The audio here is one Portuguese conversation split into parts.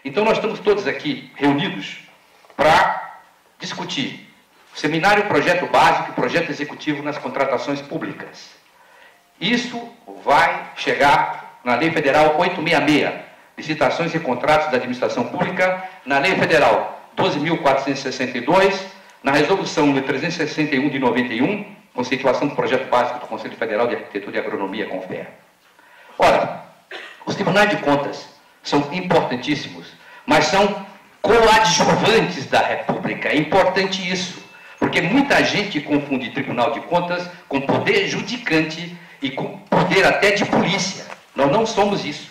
Então nós estamos todos aqui reunidos para discutir o seminário Projeto Básico e Projeto Executivo nas contratações públicas. Isso vai chegar na Lei Federal 866, licitações e contratos da administração pública, na Lei Federal 12.462, na Resolução número 361 de 91, conceituação do Projeto Básico do Conselho Federal de Arquitetura e Agronomia, CONFEA. Ora, os tribunais de contas são importantíssimos, mas são coadjuvantes da República. É importante isso, porque muita gente confunde Tribunal de Contas com poder judicante e com poder até de polícia. Nós não somos isso.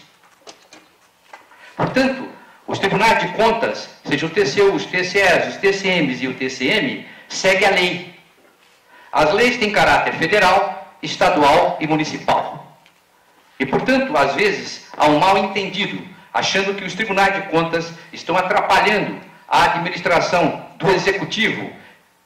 Portanto, os tribunais de contas, seja o TCU, os TCEs, os TCMs e o TCM, seguem a lei. As leis têm caráter federal, estadual e municipal. E, portanto, às vezes, há um mal-entendido, achando que os tribunais de contas estão atrapalhando a administração do Executivo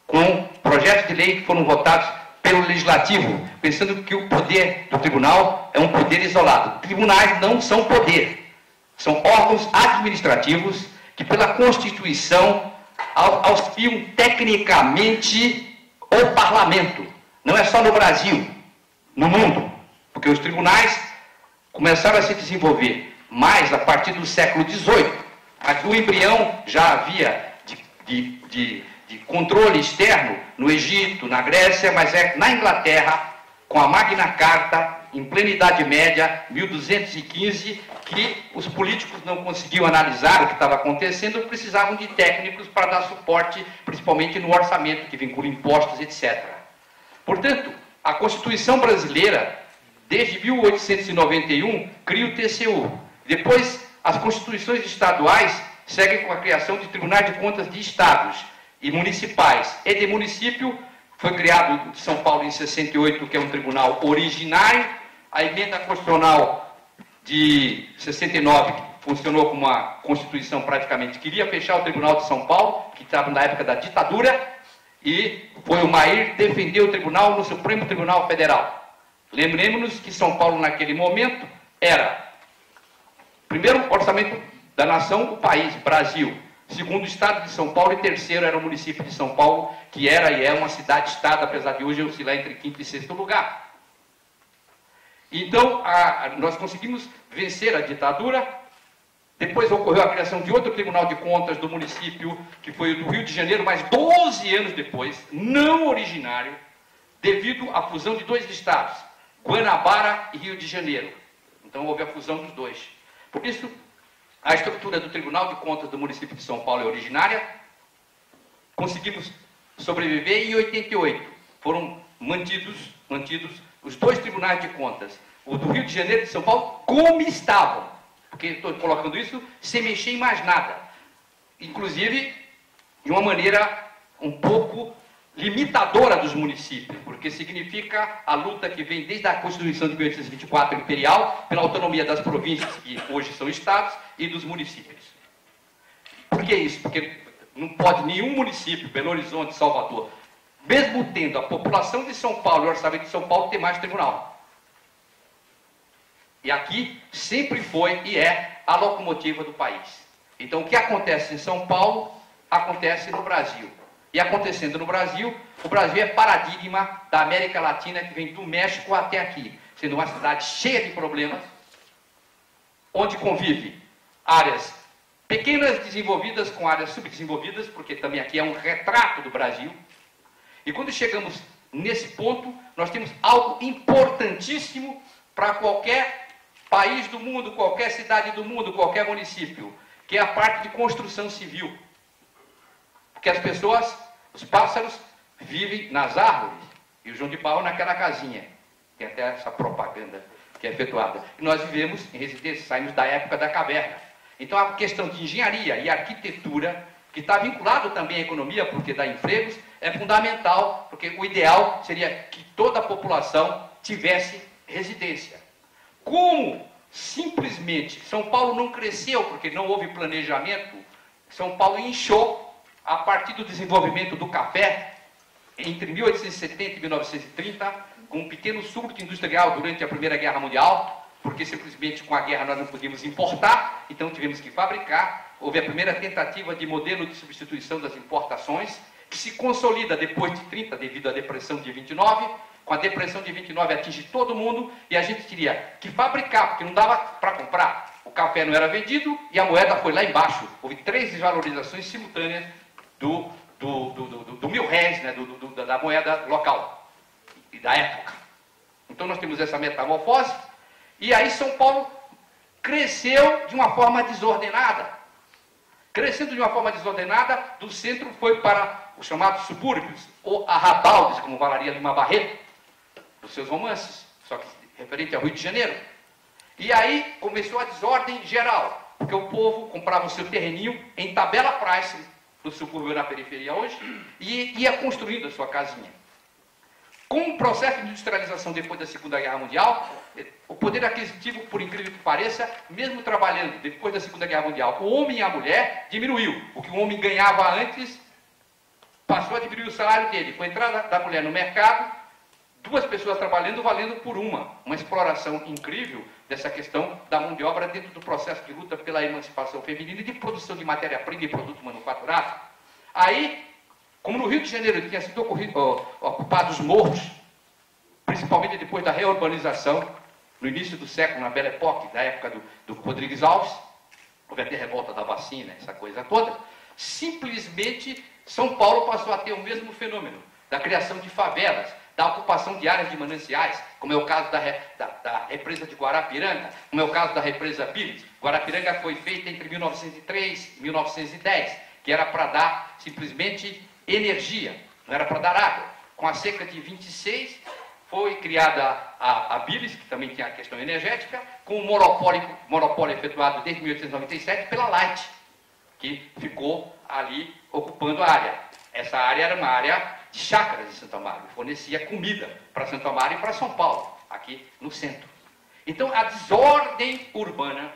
com projetos de lei que foram votados pelo Legislativo, pensando que o poder do tribunal é um poder isolado. Tribunais não são poder. São órgãos administrativos que, pela Constituição, auxiliam tecnicamente o parlamento. Não é só no Brasil, no mundo. Porque os tribunais começaram a se desenvolver mais a partir do século XVIII. Mas o embrião já havia de controle externo no Egito, na Grécia, mas é na Inglaterra, com a Magna Carta, em plena Idade Média, 1215, que os políticos não conseguiam analisar o que estava acontecendo, precisavam de técnicos para dar suporte, principalmente no orçamento, que vincula impostos, etc. Portanto, a Constituição brasileira, desde 1891, cria o TCU. Depois, as constituições estaduais seguem com a criação de tribunais de contas de estados e municipais. E de município, foi criado de São Paulo em 68, que é um tribunal originário. A emenda constitucional de 69 funcionou como uma constituição praticamente. Queria fechar o Tribunal de São Paulo, que estava na época da ditadura, e foi o Mair defender o tribunal no Supremo Tribunal Federal. Lembremos-nos que São Paulo, naquele momento, era, primeiro, orçamento da nação, o país, Brasil. Segundo, o estado de São Paulo. E terceiro, era o município de São Paulo, que era e é uma cidade-estado, apesar de hoje oscilar entre quinto e sexto lugar. Então, nós conseguimos vencer a ditadura. Depois ocorreu a criação de outro Tribunal de Contas do município, que foi o do Rio de Janeiro, mas 12 anos depois, não originário, devido à fusão de dois estados, Guanabara e Rio de Janeiro. Então, houve a fusão dos dois. Por isso, a estrutura do Tribunal de Contas do município de São Paulo é originária. Conseguimos sobreviver e em 88 foram mantidos os dois tribunais de contas, o do Rio de Janeiro e de São Paulo, como estavam. Porque estou colocando isso sem mexer em mais nada. Inclusive, de uma maneira um pouco limitadora dos municípios, porque significa a luta que vem desde a Constituição de 1824 imperial, pela autonomia das províncias, que hoje são estados, e dos municípios. Por que isso? Porque não pode nenhum município, Belo Horizonte, Salvador, mesmo tendo a população de São Paulo e o orçamento de São Paulo, ter mais tribunal. E aqui sempre foi e é a locomotiva do país. Então, o que acontece em São Paulo, acontece no Brasil. E acontecendo no Brasil, o Brasil é paradigma da América Latina, que vem do México até aqui, sendo uma cidade cheia de problemas, onde convive áreas pequenas desenvolvidas com áreas subdesenvolvidas, porque também aqui é um retrato do Brasil. E quando chegamos nesse ponto, nós temos algo importantíssimo para qualquer país do mundo, qualquer cidade do mundo, qualquer município, que é a parte de construção civil. Porque as pessoas, os pássaros, vivem nas árvores, e o João de Barro naquela casinha. Tem até essa propaganda que é efetuada. E nós vivemos em residência, saímos da época da caverna. Então a questão de engenharia e arquitetura, que está vinculado também à economia, porque dá empregos, é fundamental, porque o ideal seria que toda a população tivesse residência. Como simplesmente São Paulo não cresceu, porque não houve planejamento, São Paulo inchou a partir do desenvolvimento do café, entre 1870 e 1930, com um pequeno surto industrial durante a Primeira Guerra Mundial, porque simplesmente com a guerra nós não podíamos importar, então tivemos que fabricar. Houve a primeira tentativa de modelo de substituição das importações, que se consolida depois de 30, devido à depressão de 29. Com a depressão de 29 atinge todo mundo, e a gente teria que fabricar, porque não dava para comprar. O café não era vendido e a moeda foi lá embaixo. Houve 3 desvalorizações simultâneas do mil-réis, né, da moeda local e da época. Então nós temos essa metamorfose, e aí São Paulo cresceu de uma forma desordenada. Crescendo de uma forma desordenada, do centro foi para os chamados subúrbios, ou arrabaldes, como falaria Lima Barreto, dos seus romances, só que referente ao Rio de Janeiro. E aí começou a desordem geral, porque o povo comprava o seu terreninho em tabela price, no subúrbio na periferia hoje, e ia construindo a sua casinha. Com o processo de industrialização depois da Segunda Guerra Mundial, o poder aquisitivo, por incrível que pareça, mesmo trabalhando depois da Segunda Guerra Mundial, o homem e a mulher diminuiu. O que o homem ganhava antes, passou a diminuir o salário dele. Com a entrada da mulher no mercado, 2 pessoas trabalhando, valendo por uma exploração incrível dessa questão da mão de obra dentro do processo de luta pela emancipação feminina e de produção de matéria-prima e produto manufaturado. Aí, como no Rio de Janeiro tinha sido ocupados morros, principalmente depois da reurbanização, no início do século, na Belle Époque, da época do Rodrigues Alves, houve até revolta da vacina, essa coisa toda, simplesmente São Paulo passou a ter o mesmo fenômeno da criação de favelas, da ocupação de áreas de mananciais, como é o caso da represa de Guarapiranga, como é o caso da represa Pires. Guarapiranga foi feita entre 1903 e 1910, que era para dar simplesmente energia, não era para dar água. Com a seca de 26, foi criada a Pires, que também tinha a questão energética, com o monopólio efetuado desde 1897 pela Light, que ficou ali ocupando a área. Essa área era uma área de chácaras de Santo Amaro, fornecia comida para Santo Amaro e para São Paulo, aqui no centro. Então, a desordem urbana,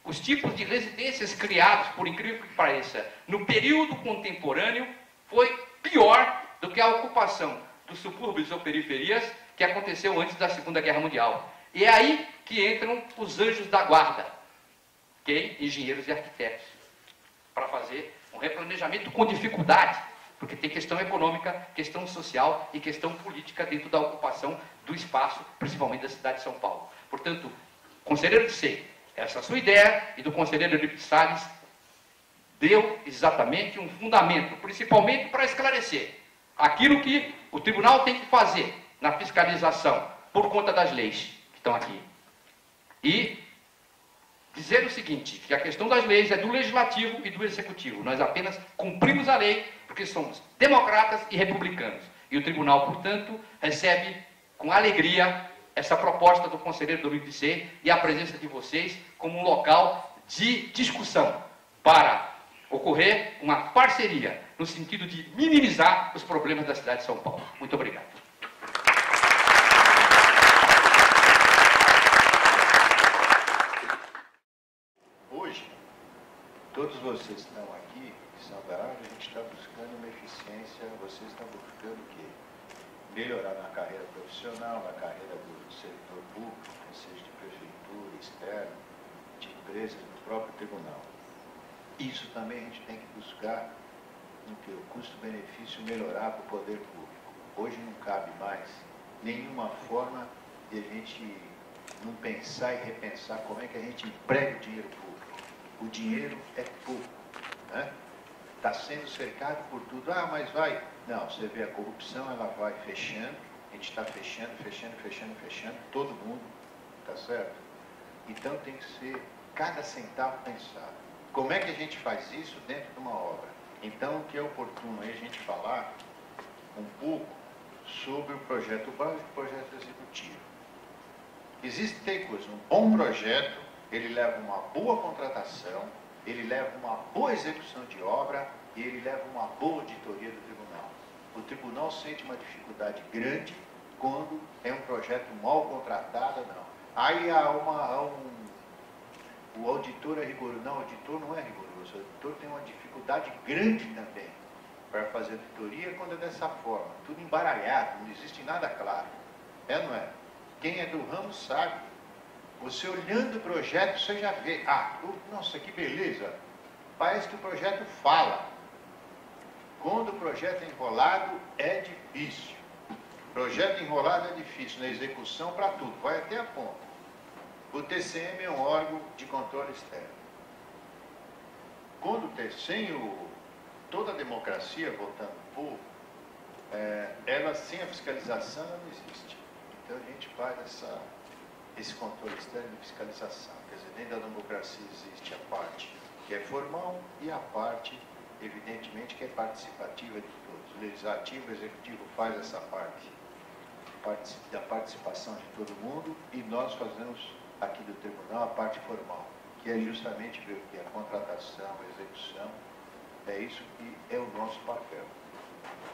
os tipos de residências criados, por incrível que pareça, no período contemporâneo, foi pior do que a ocupação dos subúrbios ou periferias que aconteceu antes da Segunda Guerra Mundial. E é aí que entram os anjos da guarda, que engenheiros e arquitetos, para fazer um replanejamento com dificuldade, porque tem questão econômica, questão social e questão política dentro da ocupação do espaço, principalmente da cidade de São Paulo. Portanto, conselheiro de SEI, essa sua ideia, e do conselheiro Eurípides Salles, deu exatamente um fundamento, principalmente para esclarecer aquilo que o tribunal tem que fazer na fiscalização, por conta das leis que estão aqui. E dizer o seguinte, que a questão das leis é do legislativo e do executivo. Nós apenas cumprimos a lei porque somos democratas e republicanos. E o tribunal, portanto, recebe com alegria essa proposta do conselheiro do IBC e a presença de vocês como um local de discussão para ocorrer uma parceria no sentido de minimizar os problemas da cidade de São Paulo. Muito obrigado. Hoje, todos vocês estão aqui, que são da área, a gente está buscando uma eficiência, vocês estão buscando o quê? Melhorar na carreira profissional, na carreira do setor público, seja de prefeitura, externo, de empresas, do próprio tribunal. Isso também a gente tem que buscar no que o custo-benefício melhorar para o poder público. Hoje não cabe mais nenhuma forma de a gente não pensar e repensar como é que a gente emprega o dinheiro público. O dinheiro é pouco, né? Está sendo cercado por tudo. Ah, mas vai. Não, você vê a corrupção, ela vai fechando, a gente está fechando, todo mundo, tá certo? Então tem que ser cada centavo pensado. Como é que a gente faz isso dentro de uma obra? Então, o que é oportuno aí a gente falar um pouco sobre o projeto básico e o projeto executivo. Existem coisas, um bom projeto, ele leva uma boa contratação, ele leva uma boa execução de obra e ele leva uma boa auditoria do tribunal. O tribunal sente uma dificuldade grande quando é um projeto mal contratado, não. Aí o auditor é rigoroso. Não, o auditor não é rigoroso. O auditor tem uma dificuldade grande também para fazer auditoria quando é dessa forma. Tudo embaralhado, não existe nada claro. É, não é? Quem é do ramo sabe. Você olhando o projeto, você já vê, nossa, que beleza, parece que o projeto fala. Quando o projeto é enrolado, é difícil. Projeto enrolado é difícil, na execução para tudo, vai até a ponta. O TCM é um órgão de controle externo. Quando toda a democracia votando o povo, ela sem a fiscalização ela não existe. Então a gente faz esse controle externo de fiscalização. Quer dizer, dentro da democracia existe a parte que é formal e a parte, evidentemente, que é participativa de todos. O legislativo, o executivo faz essa parte da participação de todo mundo e nós fazemos aqui do tribunal a parte formal, que é justamente ver o que é a contratação, a execução, é isso que é o nosso papel,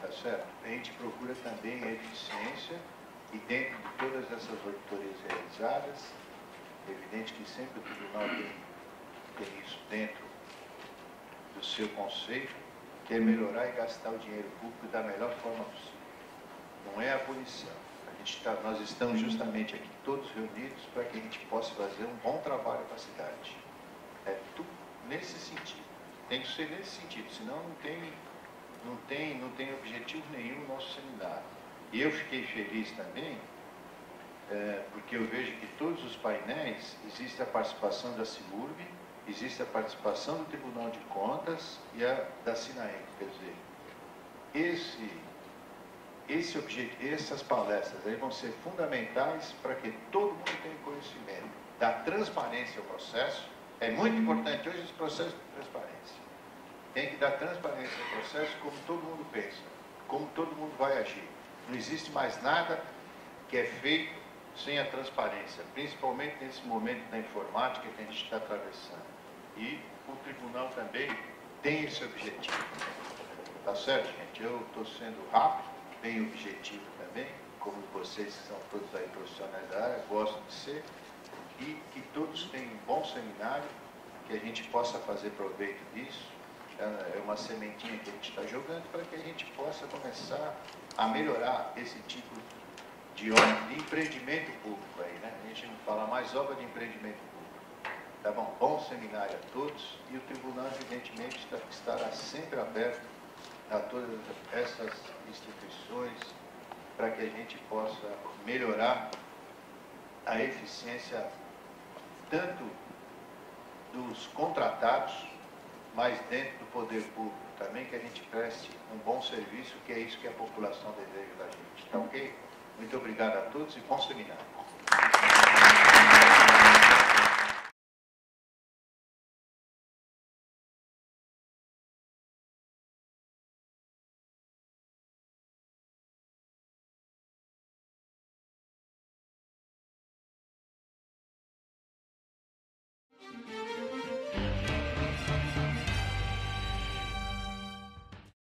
tá certo? A gente procura também a eficiência e dentro de todas essas auditorias realizadas, é evidente que sempre o tribunal tem isso dentro do seu conceito, que é melhorar e gastar o dinheiro público da melhor forma possível. Não é a punição. Nós estamos justamente aqui todos reunidos para que a gente possa fazer um bom trabalho para a cidade. É tudo nesse sentido. Tem que ser nesse sentido, senão não tem objetivo nenhum no nosso seminário. E eu fiquei feliz também, porque eu vejo que todos os painéis existe a participação da CIURB, existe a participação do Tribunal de Contas e a da SINAEM. Quer dizer, essas palestras aí vão ser fundamentais para que todo mundo tenha conhecimento da transparência ao processo. É muito importante hoje esse processo de transparência. Tem que dar transparência ao processo como todo mundo pensa, como todo mundo vai agir. Não existe mais nada que é feito sem a transparência, principalmente nesse momento da informática que a gente está atravessando. E o tribunal também tem esse objetivo. Tá certo, gente? Eu estou sendo rápido, bem objetivo também, como vocês que são todos aí profissionais da área, gostam de ser, e que todos tenham um bom seminário, que a gente possa fazer proveito disso. É uma sementinha que a gente está jogando para que a gente possa começar a melhorar esse tipo de obra de empreendimento público aí, né? A gente não fala mais obra de empreendimento público. Tá bom? Bom seminário a todos e o tribunal, evidentemente, estará sempre aberto a todas essas instituições para que a gente possa melhorar a eficiência tanto dos contratados, mas dentro do poder público também, que a gente preste um bom serviço, que é isso que a população deseja da gente. Tá ok? Muito obrigado a todos e bom seminário.